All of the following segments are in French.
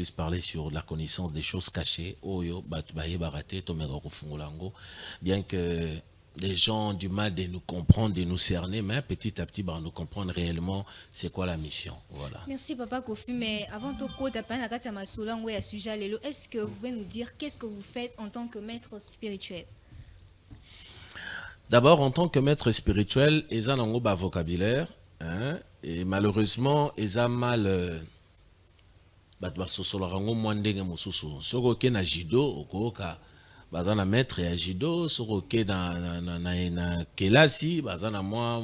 plus parler sur la connaissance des choses cachées. Oyo, batubaye barate, tomega kufungulango. Bien que les gens ont du mal de nous comprendre, de nous cerner, mais petit à petit, bah, nous comprendre réellement c'est quoi la mission. Voilà. Merci Papa Kofi, mais avant tout, est-ce que vous pouvez nous dire qu'est-ce que vous faites en tant que maître spirituel? D'abord, en tant que maître spirituel, ils ont un vocabulaire, hein, et malheureusement, ils ont mal. Batba sosolarango mwandenge mususu. Soko ke na judo, okoka. Bazana maître ya judo, soko ke na kelasi, bazana moi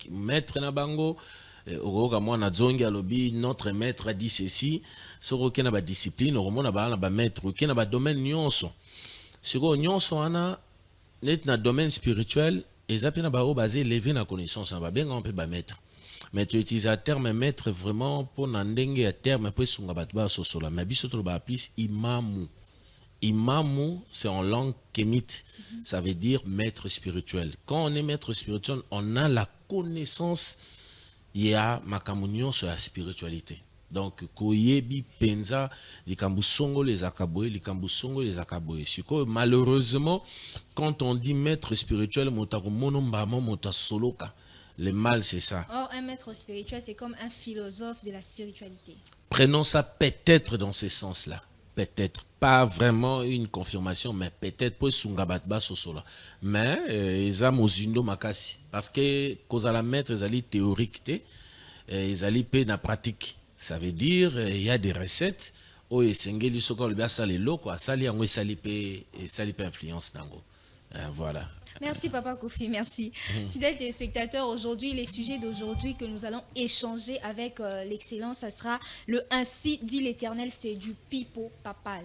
maître na bango. Okoka moi na zongi alobi, notre maître a dit ceci. Soko ke na ba discipline, okomo na ba maître, ke na ba domaine nyonso. Soko nyonso ana, net na domaine spirituel, ezapi na ba o basé lever na connaissance, na ba benga on peut ba maître. Mais tu utilises un terme maître vraiment pour n'endengue à terme après son abattoir sosola. Mais biso to ba plus imamu. Imamu c'est en langue kémite. Ça veut dire maître spirituel. Quand on est maître spirituel, on a la connaissance il y a makamunyon sur la spiritualité. Donc koyebi penza likambusongo les akaboye likambusongo les akaboye. Siko malheureusement quand on dit maître spirituel motako monombamo motasoloka. Le mal, c'est ça. Or, un maître spirituel, c'est comme un philosophe de la spiritualité. Prenons ça peut-être dans ce sens-là. Peut-être. Pas vraiment une confirmation, mais peut-être pour Sungabatba Sosola. Mais, ils ont Mozindo Makasi. Parce que, cause à la maître, ils allaient théorique, ils allaient payer la pratique. Ça veut dire, il y a des recettes. Oh, et Sengeli Soko, le biasa les locaux, sali yango, sali pe influence nango. Voilà. Merci Papa Kofi, merci. Fidèles téléspectateurs, aujourd'hui, les sujets d'aujourd'hui que nous allons échanger avec l'excellence, ça sera le ainsi dit l'Éternel, c'est du pipeau papal.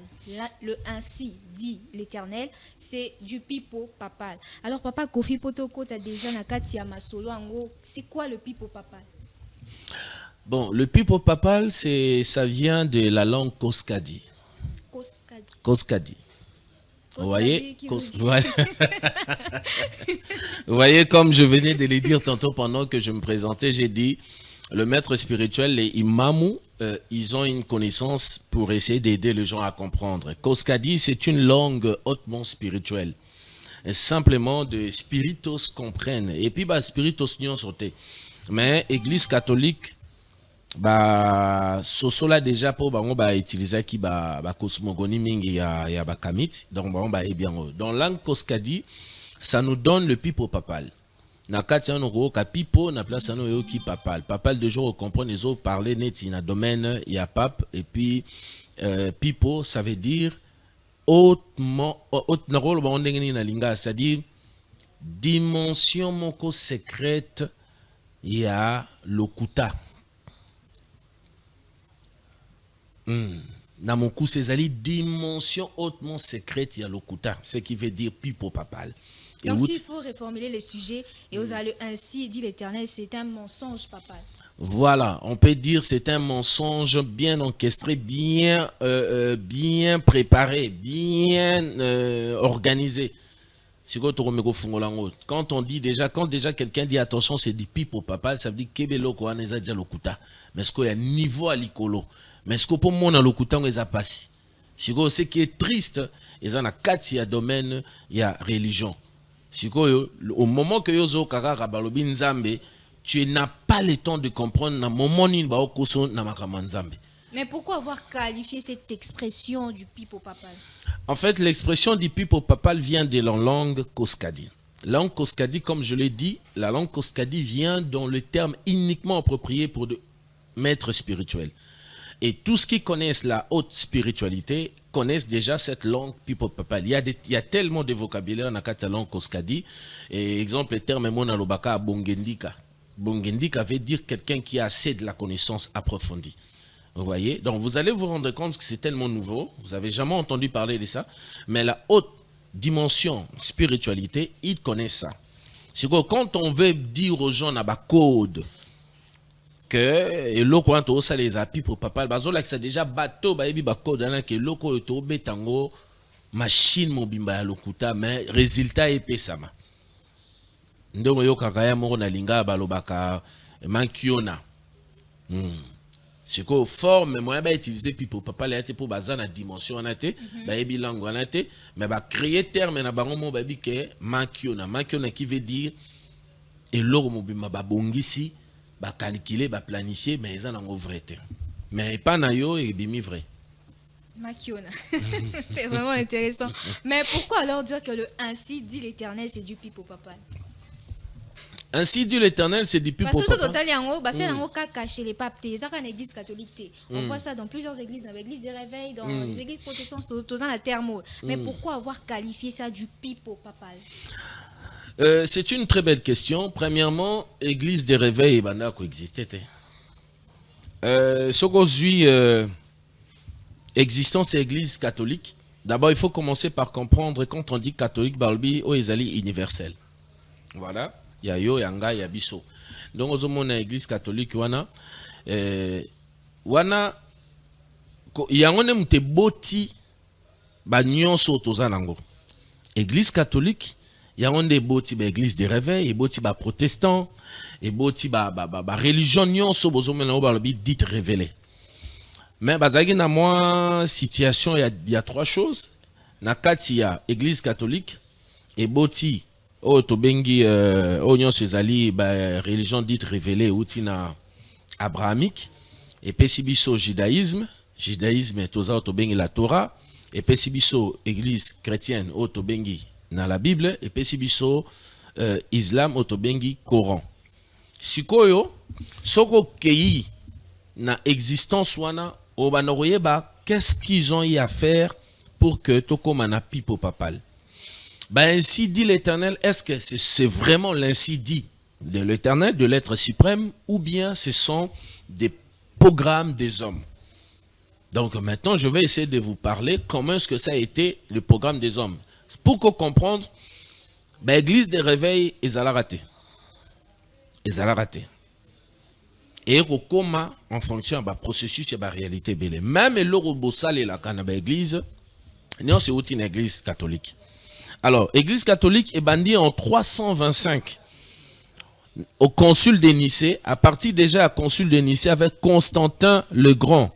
Le ainsi dit l'Éternel, c'est du pipeau papal. Alors Papa Kofi Potoko, tu as déjà Nakati Masolo, en gros, c'est quoi le pipeau papal? Bon, le pipeau papal, ça vient de la langue Koskadi. Koskadi. Vous voyez, vous voyez, comme je venais de le dire tantôt pendant que je me présentais, j'ai dit, le maître spirituel, les imamou, ils ont une connaissance pour essayer d'aider les gens à comprendre. Koskadi, c'est une langue hautement spirituelle. Et simplement, de spiritos comprennent. Et puis, bah, spiritos n'y ont sauté. Mais Église catholique, bah sosola déjà pour bango ba utiliser qui ba cosmogonie mingi ya ba kamit donc bango ba bien dans langue koskadi ça nous donne le pipeau papal na katia no ko ka pipeau na place no yo ki papal de jour on comprend les autres parler net na domaine il y a pape et puis pipeau ça veut dire hautement haute na rôle ba ndengeni na linga c'est-à-dire dimension moko secrète il y a lokuta. Dans mon coup, c'est une dimension hautement secrète, il y a l'okuta, ce qui veut dire pipeau papal. Donc, s'il faut reformuler le sujet, et vous allez ainsi dit l'Éternel, c'est un mensonge papal. Voilà, on peut dire c'est un mensonge bien orchestré, bien préparé, bien organisé. Quand on dit déjà, quand quelqu'un dit attention, c'est du pipeau papal, ça veut dire kebelo ko aneza déjà l'okuta. Mais est-ce qu'il y a un niveau à l'icolo? Mais ce que pour moi, dans le couteau, ils ont passé. Ce qui est triste, ils ont 4 domaines, il y a religion. Au moment que vous avez tu n'as pas le temps de comprendre le moment où mais pourquoi avoir qualifié cette expression du pipeau papal? En fait, l'expression du pipeau papal vient de la langue koskadi. La langue koskadi, comme je l'ai dit, la langue koskadi vient dans le terme uniquement approprié pour de maître spirituel. Et tous qui connaissent la haute spiritualité connaissent déjà cette langue pipeau papal. Il y a tellement de vocabulaire dans la langue koskadi. Et exemple, le terme monalobaka bongendika. Bongendika veut dire quelqu'un qui a assez de la connaissance approfondie. Vous voyez? Donc vous allez vous rendre compte que c'est tellement nouveau. Vous n'avez jamais entendu parler de ça. Mais la haute dimension spiritualité, ils connaissent ça. C'est que quand on veut dire aux gens dans code, que loko anto ça les appuis pour papa bazo là que c'est déjà bateau ba yebi ba code là que loko to betango machine mobimba ya lokuta mais résultat epesama ndongo yo kaka ya moko na linga balobaka mankiona C'est que forme moyen ba utiliser pipo papa la pour bazana dimension na te ba ebi langue na te mais ba créer terme na bango mo ba bi ke makiona qui veut dire et loro mobima ba bongisi ba calculer ba planifier mais ça nango vrai te mais pas na yo et bimi vrai Makiona. C'est vraiment intéressant. Mais pourquoi alors dire que le ainsi dit l'Éternel c'est du pipo papa? Ainsi dit l'Éternel, c'est du pipo papa. Parce que papa. c'est un cas caché les papes, c'est ça qu'en église catholique. On voit ça dans plusieurs églises, dans l'église des réveils, dans les églises protestantes, tout dans la thermo. Mais pourquoi avoir qualifié ça du pipo papa? C'est une très belle question. Premièrement, église des réveils, banda coexistait. Ce qu'on suit existence église catholique. D'abord, il faut commencer par comprendre quand on dit catholique, balbi o ezali universel. Voilà. Il y a yo, yanga, ya biso. Donc, aux hommes, église catholique, wana, wana, yangone mte boti, ba nyonso tozanango. Église catholique, yangone boti, ba église des réveils, et boti, ba protestant, et boti, ba religion nyonso, bozomena na balbi dite révélée. Mais bazagi na moi situation il y a trois choses. Na kati ya église catholique et boti o tobengi onyon sezali ba religion dite révélée outi na abrahamique et pesibiso judaïsme toza tobengi la Torah et pesibiso église chrétienne o tobengi na la Bible et pesibiso islam o tobengi Coran. Sikoyo soko kei na existence wana qu'est-ce qu'ils ont eu à faire pour que Tokomana pipo papal? Ben ainsi dit l'Éternel, est-ce que c'est vraiment l'ainsi dit de l'Éternel, de l'être suprême, ou bien ce sont des programmes des hommes? Donc maintenant, je vais essayer de vous parler comment est-ce que ça a été le programme des hommes. Pour qu'on comprenne, ben l'église des réveils est à la raté. Et comment en fonction du processus et de la réalité belle. Même le robosal et la canaba église, non c'est aussi une église catholique. Alors, église catholique est bandie en 325 au concile de Nicée, à partir déjà à concile de Nicée avec Constantin le Grand.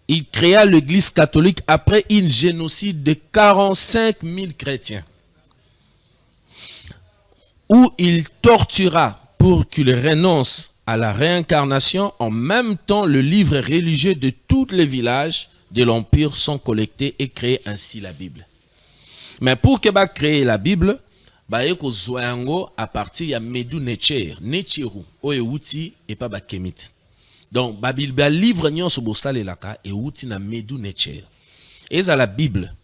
Il créa l'église catholique après une génocide de 45 000 chrétiens. Où il tortura pour qu'ils renoncent à la réincarnation. En même temps, le livre religieux de tous les villages de l'Empire sont collectés et créent ainsi la Bible. Mais pour que va créer la Bible, à partir de Medu Necher, Necheru, Outi et pas Bakemit. Donc, la Bible, livre nyon so bosale laka et Outi na Medu Necher. Et à la Bible,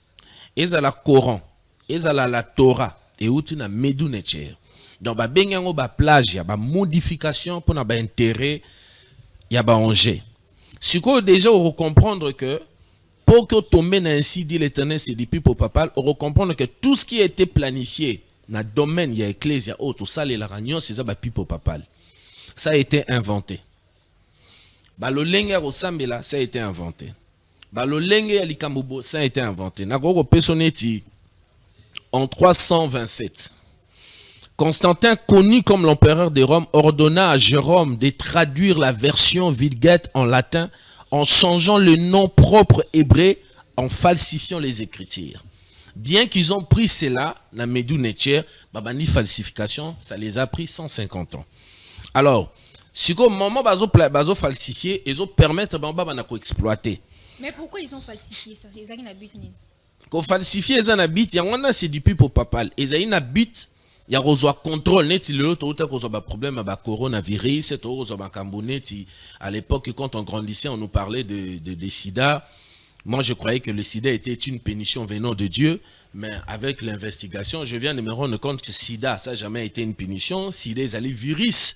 et à la Coran, et à la Torah, et Outi na Medu Necher. Donc, ba bengango ba plage, ba modification pour na ba intérêt, ya ba enjeu. Si quoi déjà on comprendre que pour que tomber ainsi dit l'Éternel c'est depuis pour papal, on comprendre que tout ce qui a été planifié dans le domaine il y a ecclésia auto ça les la réunion c'est ça ba pipo papal. Ça a été inventé. Ba lo lenga ro sambela ça a été inventé. Ba lo lenga ya likambubo ça a été inventé. Na go pesoneti en 327. Constantin, connu comme l'empereur de Rome, ordonna à Jérôme de traduire la version Vulgate en latin en changeant le nom propre hébreu, en falsifiant les écritures. Bien qu'ils ont pris cela, la Medu Necher, babani falsification, ça les a pris 150 ans. Alors, si au moment bazo falsifié, ils ont permettre de exploiter. Mais pourquoi ils ont falsifié ça? Ils ont un but. Quand falsifié, ils ont un but, c'est du pipo papal. Ils ont un but. Il y a un contrôle net le problème avec coronavirus à l'époque quand on grandissait on nous parlait de sida. Moi je croyais que le sida était une pénition venant de Dieu, mais avec l'investigation je viens de me rendre compte que sida ça n'a jamais été une pénition. Sida est allé virus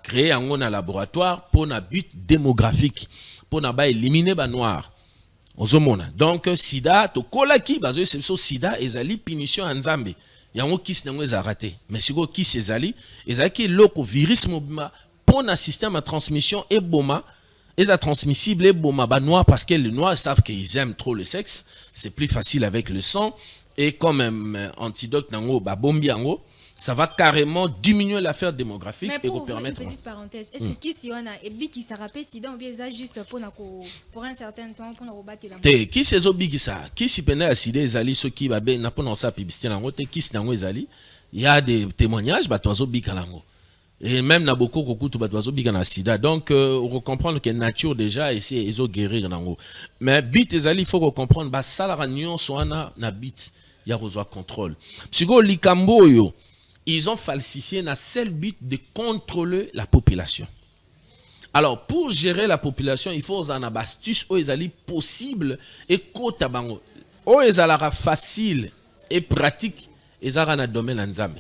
créé en un laboratoire pour un but démographique pour éliminer les noirs. Donc sida to kolaki c'est sida est allé pénition en Zambie. Yango kis nango eza raté mais siko kis ezali ezaki loko virus mobima pour un système de transmission et boma eza transmissible et boma ba noir parce que les noirs savent qu'ils aiment trop le sexe, c'est plus facile avec le sang et comme un antidote nango ba bombi yango ça va carrément diminuer l'affaire démographique mais et pour vous permettre. Une petite parenthèse, est-ce que qui si on a et bien qui se rappelle sida ou bien ça juste pour un certain temps pour nous rebattre la te qui ces obigi ça qui si pena aside ezali ceux qui va ben na pona sa publicité nango te qui si nango ezali il y a des témoignages ba tozo bika nango et même na beaucoup kokutu ba tozo bika na sida donc on comprendre que nature déjà essayer ezo guérir nango mais bit ezali il faut comprendre ba sala nyonso wana na bit ya reçoit contrôle psycho likambo yo ils ont falsifié na seul but de contrôler la population. Alors, pour gérer la population, il faut en avoir astuce où ils possible et kota bango. Où ils allaient facile et pratique, ils allaient dans le domaine nzambe.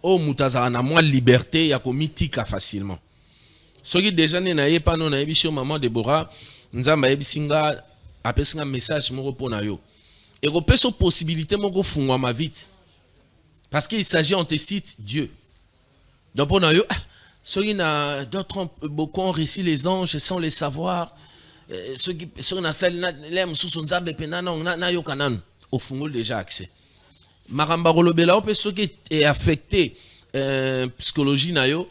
Où mutazara na moins liberté, ya komitika facilement. Ce qui déjà n'est pas non na sur maman Deborah, nzamba ebisinga apesinga message moko pona yo. Et repère sur possibilité moko fungwa ma vite. Parce qu'il s'agit, on te cite Dieu. Donc, pour nous, d'autres ont beaucoup réussi les anges sans les savoir. Ceux qui sont l'aiment sous son zambe na yo kanan au fond déjà accès. Maramba rolobela on peut ceux qui est affecté psychologie na yo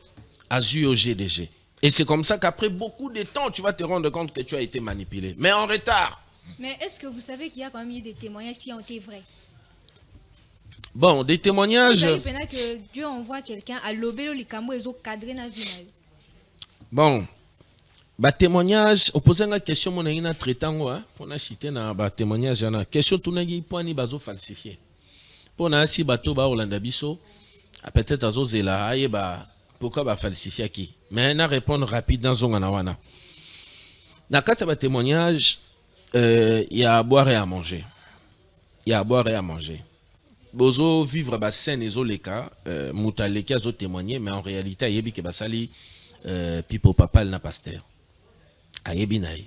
a eu au GDG. Et c'est comme ça qu'après beaucoup de temps tu vas te rendre compte que tu as été manipulé. Mais en retard. Mais est-ce que vous savez qu'il y a quand même eu des témoignages qui ont été vrais? Bon, des témoignages. Que Dieu envoie quelqu'un à l'obélo les camo et cadré na vie. Bon, bah témoignage. Opposé la question mon ina traitant hein pour na chiter na bah témoignage na question tout na gi point ni bazo falsifié. Pour na si bato ba Olanda biso peut-être azo zela aye ba pourquoi ba falsifier qui. Mais na répondre rapide dans zonga na wana. Na kata ba témoignage il y a à boire et à manger. Il y a à boire et à manger. Bozo vivre ba scène ezo leka mutaleka zo témoigner mais en réalité ayebi ke basali pipo papa na pasteur ayebi naï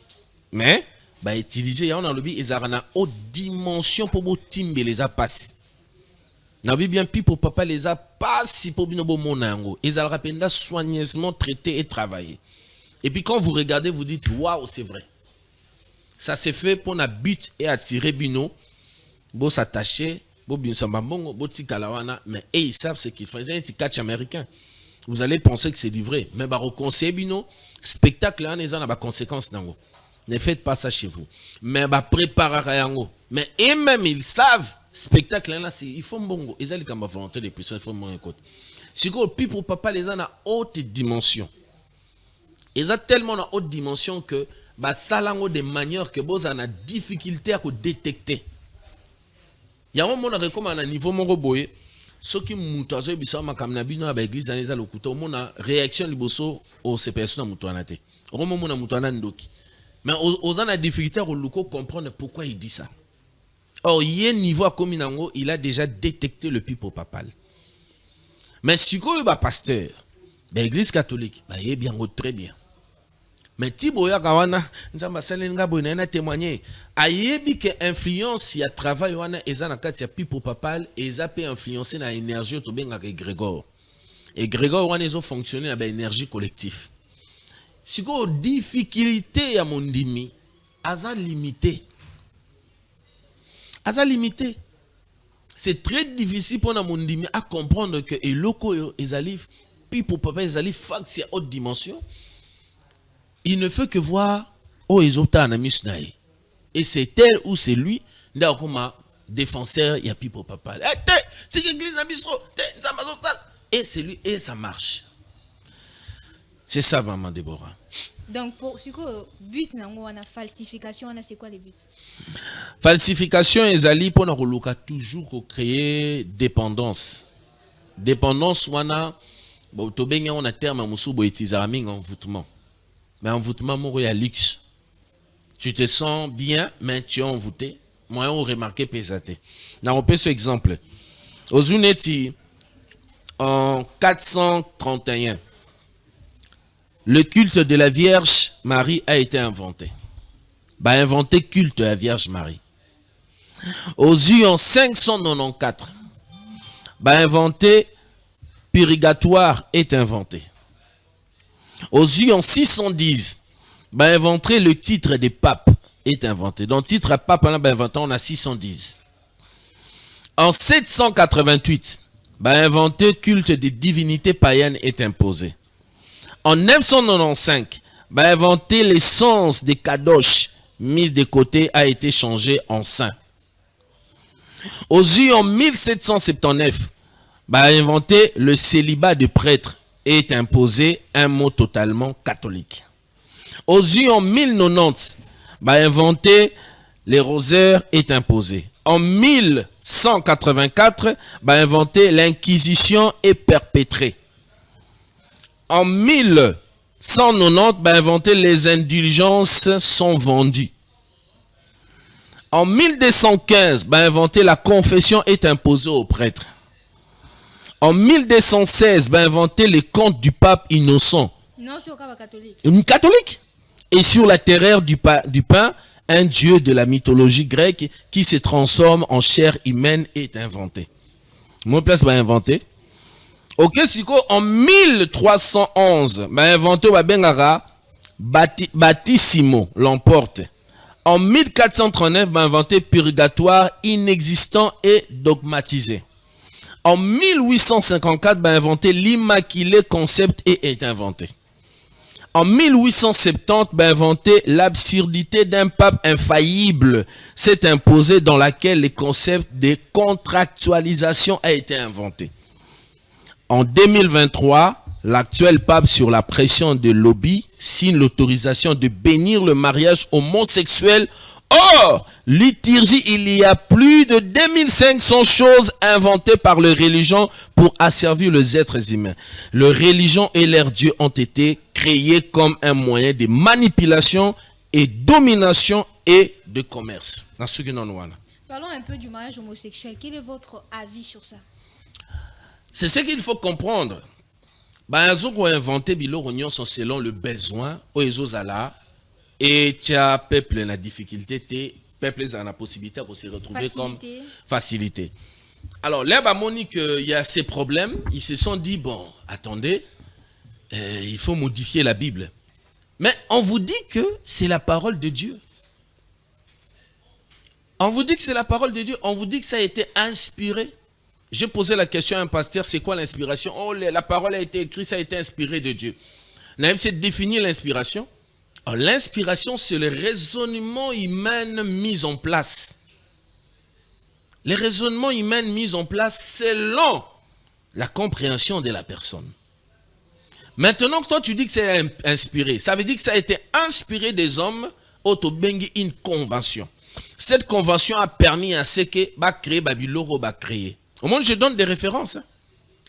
mais ba utiliser ya on a lobi ezara na haute dimension pour bo timbe les a passé na bi bien pipo papa les a passé pour bino bo monango ezara rapenda soigneusement traité et travaillé et puis quand vous regardez vous dites waouh c'est vrai ça s'est fait pour na but et attirer bino bo s'attacher mais ils savent ce qu'ils font. Ils ont un petit catch américain. Vous allez penser que c'est du vrai. Mais bah, conseil bino, spectacle là, ils ont des conséquences. Ne faites pas ça chez vous. Mais bah, préparez yango. Mais et même ils savent, spectacle là, il faut bongo. Ils ont comme volonté de puissance, il faut mon écoute. Si vous pour papa les ont à haute dimension. Ils ont tellement à haute dimension que bah ça lango de manière que vous avez difficulté à détecter. Il y a un moment comme à un niveau mon boye ceux qui mutazo bisa makamna bino ba église aneza lokuto mona réaction liboso au ces personnes mutuanate au moment mona mutuana ndoki mais aux en a difficulté à luko comprendre pourquoi il dit ça. Or il y a un niveau à Kominango, il a déjà détecté le pipo papal. Mais si vous ba pasteur l'église catholique bah il est bien très bien. Mais Tiboya Kawana, nzamba salenga boy na témoigner. Ayebi que influence ya travail wana ezana kati ya pipo papal eza pe influencer na énergie to benga Grégor. Et Grégor wana ezo fonctionner avec énergie collective. Siko difficulté ya mondimi aza limité. Aza limité. C'est très difficile pour na mondimi à comprendre que eloko yo ezali pipo papal ezali fax ya haute dimension. Il ne fait que voir oh Ezota Anamisnae. Et c'est elle ou c'est lui, comme défenseur, il y a pipo papa. C'est l'église à bistro, et c'est lui, et ça marche. C'est ça, maman Déborah. Donc, pour ce que but, la falsification, c'est quoi les buts? Falsification, ezali pour nous toujours créer dépendance. Dépendance, on a terme, on a envoûtement. Mais envoûtement, il y a luxe. Tu te sens bien, mais tu es envoûté. Moi, on remarque pesaté. On peut ce exemple. Aux Uneti, en 431, le culte de la Vierge Marie a été inventé. Inventé culte de la Vierge Marie. Aux U en 594, inventé purgatoire est inventé. Aux U en 610, inventé le titre des papes est inventé. Donc titre à pape on a inventé, on a 610. En 788, inventé culte des divinités païennes est imposé. En 995, inventé l'essence des kadosh mise de côté a été changé en saint. Aux yeux en 1779, inventé le célibat de prêtre est imposé un mot totalement catholique. Aux yeux en 1090, inventé les rosaires est imposé. En 1184, inventé l'inquisition est perpétrée. En 1190, inventé les indulgences sont vendues. En 1215, inventé la confession est imposée aux prêtres. En 1216, inventé les contes du pape innocent. Non, c'est au cas catholique. Une catholique. Et sur la terreur du pain, un dieu de la mythologie grecque qui se transforme en chair humaine est inventé. Mon place inventé. Ok, siko en 1311, inventé bengara Battissimo l'emporte. En 1439, inventé purgatoire inexistant et dogmatisé. En 1854, inventé l'immaculé concept et est inventé. En 1870, inventé l'absurdité d'un pape infaillible s'est imposé dans laquelle le concept de contractualisation a été inventé. En 2023, l'actuel pape, sur la pression de lobby, signe l'autorisation de bénir le mariage homosexuel. Or, liturgie, il y a plus de 2500 choses inventées par les religions pour asservir les êtres humains. Les religions et leurs dieux ont été créés comme un moyen de manipulation et domination et de commerce. Parlons un peu du mariage homosexuel. Quel est votre avis sur ça? C'est ce qu'il faut comprendre. Ils ont inventé selon le besoin et tu as peuple la difficulté, peuple a la possibilité de se retrouver comme facilité. Alors là, il y a ces problèmes. Ils se sont dit, bon, attendez, il faut modifier la Bible. Mais on vous dit que c'est la parole de Dieu. On vous dit que c'est la parole de Dieu. On vous dit que ça a été inspiré. J'ai posé la question à un pasteur, c'est quoi l'inspiration? Oh, la parole a été écrite, ça a été inspiré de Dieu. Naïm, c'est de définir l'inspiration. L'inspiration, c'est le raisonnement humain mis en place. Les raisonnements humains mis en place selon la compréhension de la personne. Maintenant que toi, tu dis que c'est inspiré, ça veut dire que ça a été inspiré des hommes, autobengi une convention. Cette convention a permis à ce que créer Babyloro va créer. Au moins, je donne des références.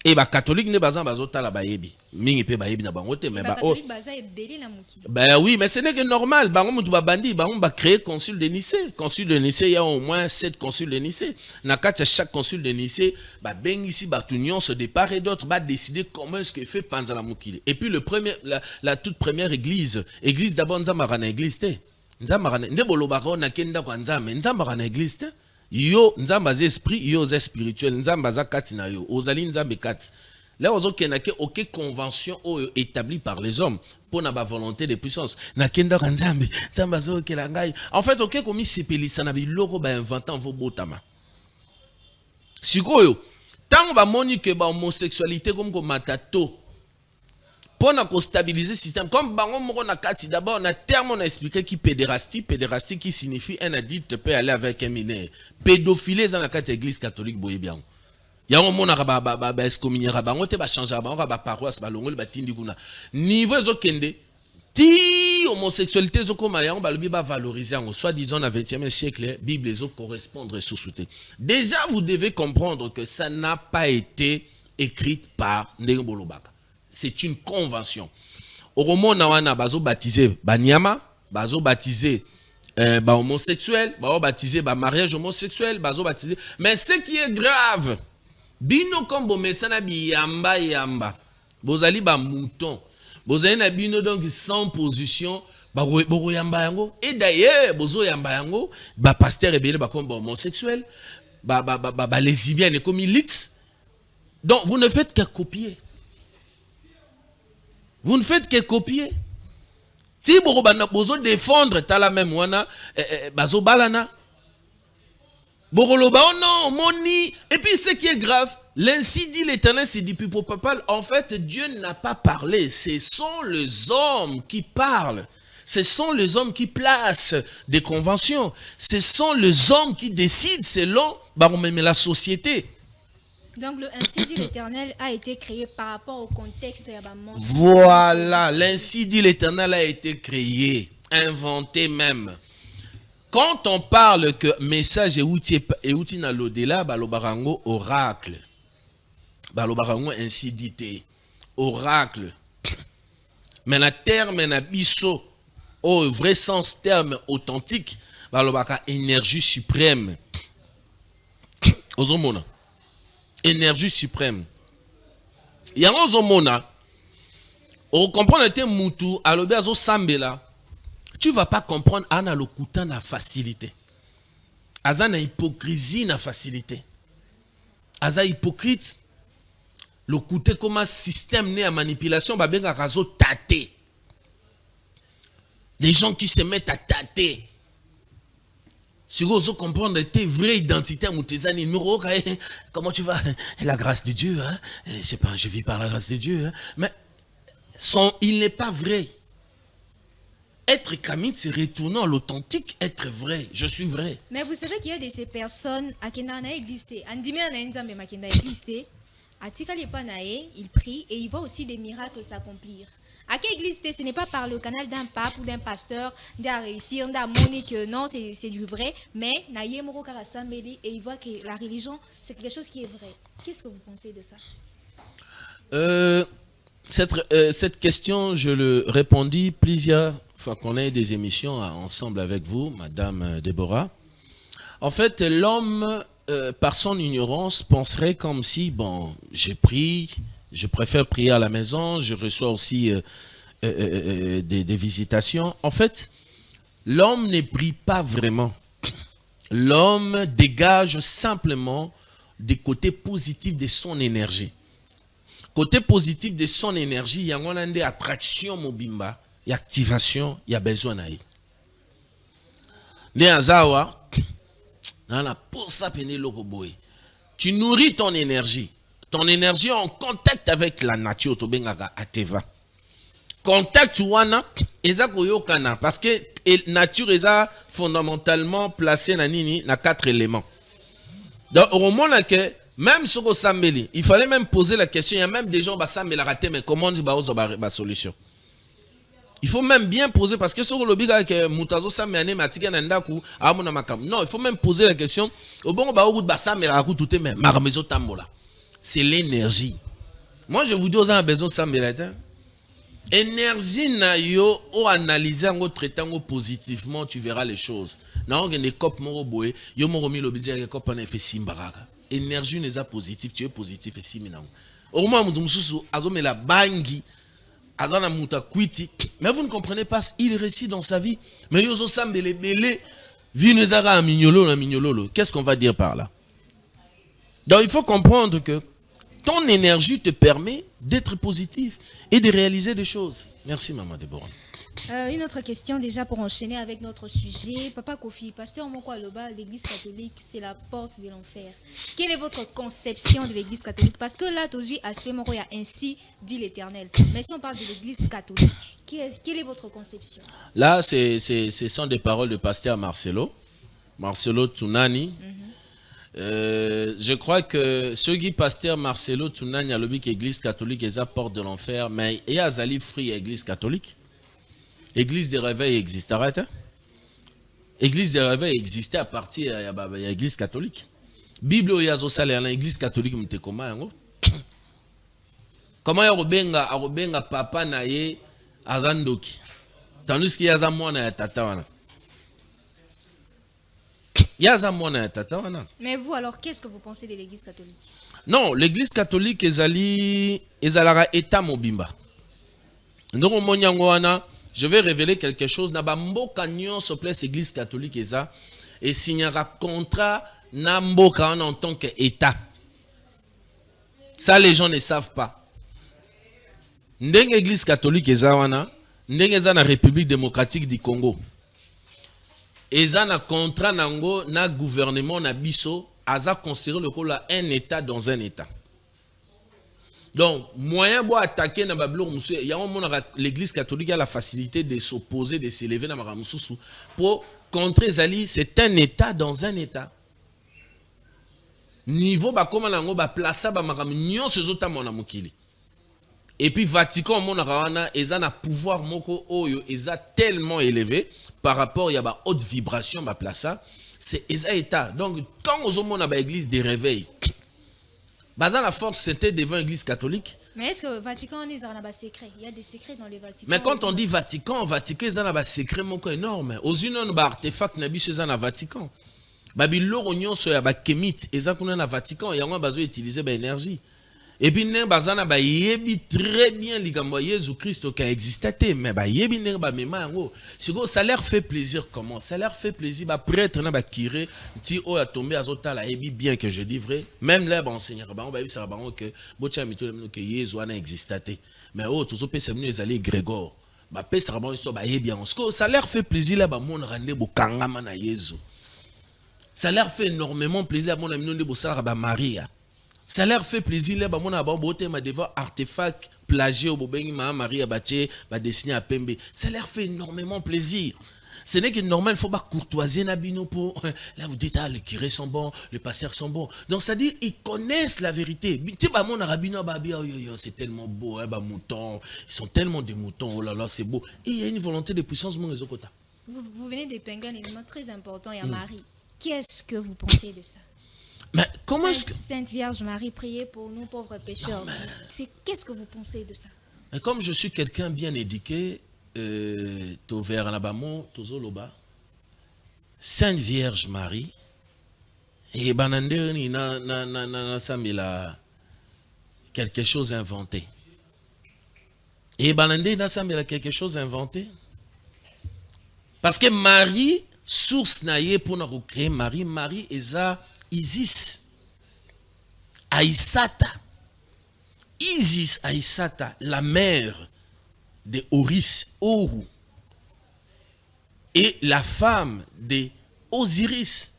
Et les catholiques ne sont pas la bayebi. Mingi pe bayebi na bangote mais catholique baza ebeli la muki. Ben oui, mais ce n'est que normal. Bango mutu ba bandi, bango ba créer consul de Nicée. Consul de Nicée, il y a au moins 7 consuls de Nicée. Nakati chaque consul de Nicée, ba ben ici ba tunion se départ et d'autres ba décider comment est-ce que fait panza la mukile. Et puis la toute première église d'abord nzamara église te. Nzamara ndebolo baro na kenda kwa nzame, nzamara na église te. Yo nzamba za esprit, yo za spirituel, nzamba za kati na yo, ozali nzambe kati. Là, on a aucune convention établie par les hommes pour la volonté de puissance. En fait, aucun commis s'épélissa n'a pas logo ba inventant vos botama. Sikoyo, tant on va monique ba homosexualité comme matato pour stabiliser le système. Comme bango moko na kati d'abord on a terme on a expliqué qui pédérastie qui signifie un adulte peut aller avec un mineur. Pédophilie dans la kati église catholique boye bien. Ya mona ba excommuniera bango te ba changer bango ba paroisse ba longol ba tindi kuna. Niveau ezokende ti homosexualité zokoma ya ba lobi ba valoriser en soit disant na 20e siècle Bible ezo correspondre sous-souté. Déjà vous devez comprendre que ça n'a pas été écrite par Ndengbolobaka. C'est une convention. Au moment où bazo baptisé banyama, bazo baptisé homosexuel, bazo baptisé mariage homosexuel, bazo baptisé. Mais ce qui est grave, bino comme bomesana yamba, bozali ba mouton, bozali na bino donc sans position, bogo yamba yango. Et d'ailleurs, bozo yamba yango, pasteur rebelle comme homosexuel, lesbienne comme ilix. Donc vous ne faites que copier. Vous ne faites que copier. Si vous voulez défendre, tu as la même wana, bazo balana. Boroloba, oh non, moni. Et puis ce qui est grave, L'ainsi dit l'Éternel, c'est du pipo papal. En fait, Dieu n'a pas parlé. Ce sont les hommes qui parlent. Ce sont les hommes qui placent des conventions. Ce sont les hommes qui décident selon même la société. Donc, le ainsi dit l'Éternel a été créé par rapport au contexte. Voilà, l'ainsi dit l'Éternel a été créé, inventé même. Quand on parle que message est outil dans l'au-delà, balobarango oracle. Balobarango ainsi dit oracle. Mais le terme na biso au vrai sens terme authentique, balobaka énergie suprême. Ozomona. Énergie suprême. Yango ozomona. On comprend le terme mutu alobe azo sambela. Tu vas pas comprendre ana lokuta na facilité. Aza na hypocrisie na facilité. Aza hypocrite. Lokuta comme un système né à manipulation ba benga kazo tâter. Les gens qui se mettent à tâter. Si vous comprenez tes vraies identités, comment tu vas? La grâce de Dieu, hein? Je sais pas, je vis par la grâce de Dieu, hein? Mais il n'est pas vrai. Être kamit, c'est retourner à l'authentique, être vrai. Je suis vrai. Mais vous savez qu'il y a de ces personnes à qui n'a existé. Andime na nzambe makenda existé. Atika les panae, il prie et il voit aussi des miracles s'accomplir. À quelle église ce n'est pas par le canal d'un pape ou d'un pasteur d'un réussir, d'un monique, non, c'est du vrai, mais naïe moro karasambeli et il voit que la religion c'est quelque chose qui est vrai. Qu'est-ce que vous pensez de ça? Cette question, je le répondis plusieurs fois qu'on a eu des émissions ensemble avec vous, Madame Déborah. En fait, l'homme, par son ignorance, penserait comme si, bon, j'ai pris. Je préfère prier à la maison, je reçois aussi des visitations. En fait, l'homme ne prie pas vraiment. L'homme dégage simplement des côtés positifs de son énergie. Côté positif de son énergie, il y a des attractions mobimba, il y a activation, il y a besoin d'aller. Tu nourris ton énergie. Ton énergie en contact avec la nature, to bengaka ateva. Contact wana eza koyokana parce que nature eza fondamentalement placée na nini na 4 éléments. Donc au moment là que même sur le sambeli, il fallait même poser la question, il y a même des gens ba sambela raté mais comment on dit ba solution. Il faut même bien poser parce que sur le biga que mutazo sambene matika na ndaku amona makam. Non, il faut même poser la question au bon ba route ba sambela raku tout même maramezo tambola. C'est l'énergie. Moi, je vous dis aux gens besoin de ça, énergie na yo o analyser en traitant positivement, tu verras les choses. Na on ne cop moro boé, yo moro mi lobidja ke cop na fait simbaraka. Énergie n'est pas positive, tu es positif et simina. Au moins mudumsusu azome la bangi azana muta kwiti. Mais vous ne comprenez pas, il récite dans sa vie, mais yo zo sambele belé vinezara mignolo na mignolo. Qu'est-ce qu'on va dire par là? Donc il faut comprendre que ton énergie te permet d'être positif et de réaliser des choses. Merci, Maman Déborah. Une autre question déjà pour enchaîner avec notre sujet. Papa Kofi, pasteur Mokwa Loba, l'église catholique, c'est la porte de l'enfer. Quelle est votre conception de l'église catholique? Parce que là, aujourd'hui, aspect Moko, il y a ainsi dit l'Éternel. Mais si on parle de l'église catholique, quelle est votre conception? Là, ce sont des paroles de pasteur Marcelo Tunani. Je crois que ceux qui pasteur Marcelo Tunani a lobby que l'église catholique est la porte de l'enfer, mais il y a Zali Free église catholique. Église de réveil existe, arrête. Église de réveil existait à partir de l'église catholique. Bible il y a l'église catholique m'te comment comment arobenga papa naye azandoki. Tandis qu'il y a moi na tata wana. Mais vous, alors, qu'est-ce que vous pensez de l'église catholique? Non, l'église catholique ezalara état mobimba. Donc, je vais révéler quelque chose. Nabambo kanyon se place église catholique eza et signera contrat namboka en tant qu'état. Ça, les gens ne savent pas. Ndenge église catholique eza wana, ndenge eza na République démocratique du Congo. Eza na contrat nango na gouvernement na biso aza considéré le rôle un état dans un état. Donc, moyen pour attaquer dans l'église catholique a la facilité de s'opposer, de s'élever dans la pour contrer Zali, c'est un état dans un état. Niveau ba comme nango ba plaça ba makam nyon se zota mona mokili. Et puis Vatican mona rawana eza na pouvoir moko oyo eza tellement élevé par rapport ya ba haute vibration ba plaça, c'est eza état. Donc quand on mona ba église des réveils Bazan la force c'était devant l'église catholique. Mais est-ce que le Vatican on est dans des secrets? Il y a des secrets dans les Vatican. Mais quand on dit Vatican, Vatican ils ont des secrets moko énorme. Aux unes ba artefact na biso dans Vatican. Babylore onyon so ya ba kémite eza kuna na Vatican yango bazo utiliser ba énergie. Et puis ne bazana ba yebi très bien likambo Jésus Christ qui a existé mais ba yebi ne ba mema yango. Siko ça leur fait plaisir comment? Ça leur fait plaisir ba prêtre na ba curé ti o a tombé azota la yebi bien que je dis vrai. Même là ba enseignant ba on ba yebi ça ba que bocha mito le que Jésus a existé. Mais oh tous pe semino ezali Grégor. Ba pe ça ba so ba yebi en siko ça leur fait plaisir là ba mon rande bo kangama na Jésus. Ça leur fait énormément plaisir à mon ami de Bossara Maria. Ça leur fait plaisir là, mon aboté m'a devant artefact plagié au Bobengi Maria Baché, va dessiner à Pembe. Ça leur fait énormément plaisir. Ce n'est que normal, il faut pas courtoiser Nabino pour. Là, vous dites, ah, les curés sont bons, les pasteurs sont bons. Donc, ça dit, ils connaissent la vérité. Mon arabino, c'est tellement beau, hein, mouton. Ils sont tellement des moutons, oh là là, c'est beau. Et il y a une volonté de puissance, mon réseau. Vous venez d'épingler un élément très important, il y a Marie. Qu'est-ce que vous pensez de ça? Mais comment est-ce que... Sainte Vierge Marie, priez pour nous pauvres pécheurs. Qu'est-ce que vous pensez de ça? Mais comme je suis quelqu'un bien éduqué, Sainte Vierge Marie, et bananderi na samila quelque chose inventé. Et bananderi na samila quelque chose inventé. Parce que Marie source naie pour nous créer Marie eza Isis Aïsata. Isis Aïsata, la mère de Horus, Oru, et la femme de Osiris.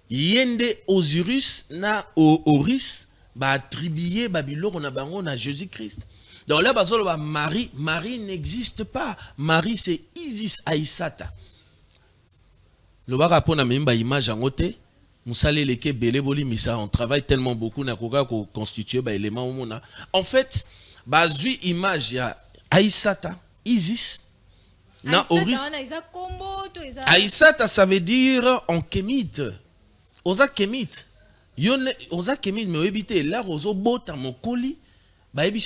Yende Osiris na Horus ba attribué Babylone na bango na Jésus-Christ. Donc là, Marie n'existe pas. Marie, c'est Isis Aïsata. Le rapport na même image en côté. Moussale leke belé boli misa. On travaille tellement beaucoup na koka ko constituer ba élément mona. En fait, bazui image ya Aïsata, Isis na Horus. Aïsata, ça veut dire en kémite. Oza kémite. Yone oza kémite me ebité là ozo bota mokoli.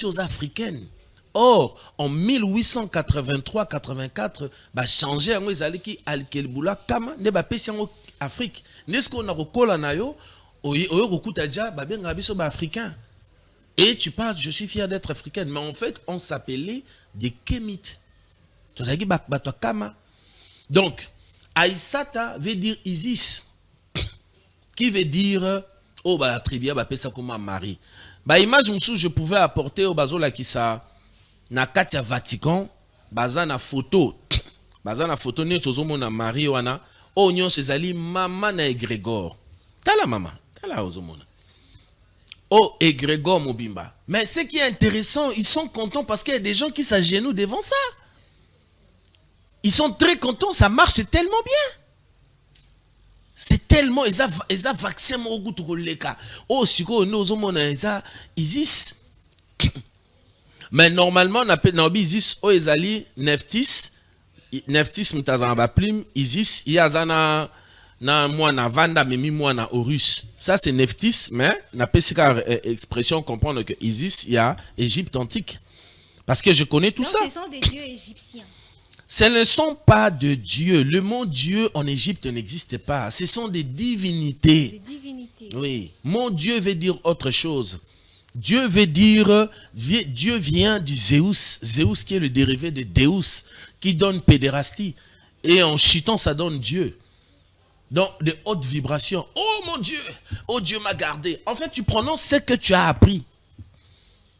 Aux africaines. Or, en 1883-84, changé en qui alkelbula kama ne ba pesi en Afrique. N'est-ce qu'on a recolla nayo africain. Et tu parles, je suis fier d'être africaine, mais en fait, on s'appelait des Kémites. Donc, Aïsata veut dire Isis, qui veut dire oh ba tribia ba pesa comme Marie. Image je pouvais apporter au bazola qui ça na katia Vatican bazana photo ne tozomona Marie wana onyon sezali mama na Grégor tala mama tala ozomona oh et Grégor Mobimba. Mais ce qui est intéressant, ils sont contents parce qu'il y a des gens qui s'agenouillent devant ça. Ils sont très contents, ça marche tellement bien. C'est tellement ils a vaccin mon goût pour les cas. Oh siko nous on a Isis. Mais normalement on appelle na Isis o ezali Nephthys mutazana ba plim Isis yazana na mwana vanda memi mwana Horus. Ça c'est Nephthys mais na pesika expression comprendre que Isis il y a Égypte antique. Parce que je connais tout. Donc, ça. Ce sont des dieux égyptiens. Ce ne sont pas de dieux. Le mot Dieu en Égypte n'existe pas. Ce sont des divinités. Des divinités. Oui. Mon Dieu veut dire autre chose. Dieu veut dire, Dieu vient du Zeus. Zeus qui est le dérivé de Deus, qui donne pédérastie. Et en chutant, ça donne Dieu. Donc, de hautes vibrations. Oh mon Dieu! Oh Dieu m'a gardé. En fait, tu prononces ce que tu as appris.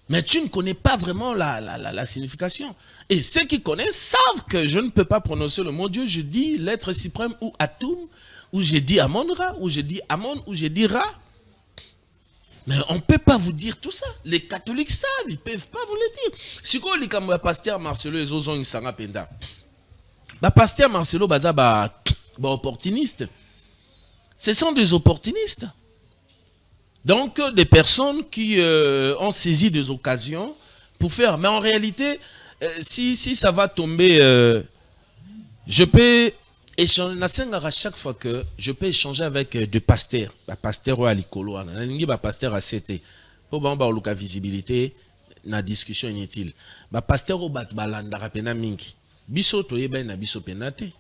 Mais tu ne connais pas vraiment la signification. Et ceux qui connaissent savent que je ne peux pas prononcer le mot Dieu. Je dis l'être suprême ou Atum, ou je dis Amon-Ra, ou je dis Amon, ou je dis Ra. Mais on ne peut pas vous dire tout ça. Les catholiques savent, ils ne peuvent pas vous le dire. Si vous avez le pasteur Marcelo et Zozo Insanga Penda, le pasteur Marcelo Baza opportuniste. Ce sont des opportunistes. Donc, des personnes qui ont saisi des occasions pour faire. Mais en réalité, si ça va tomber, je peux échanger. À chaque fois que je peux échanger avec des pasteurs. Un pasteur à l'Ikolo, un pasteur à CT. Pour avoir la visibilité, la discussion inutile. Un pasteur au Batbalanda, Rapena Minki. Biso toye ben na biso penate.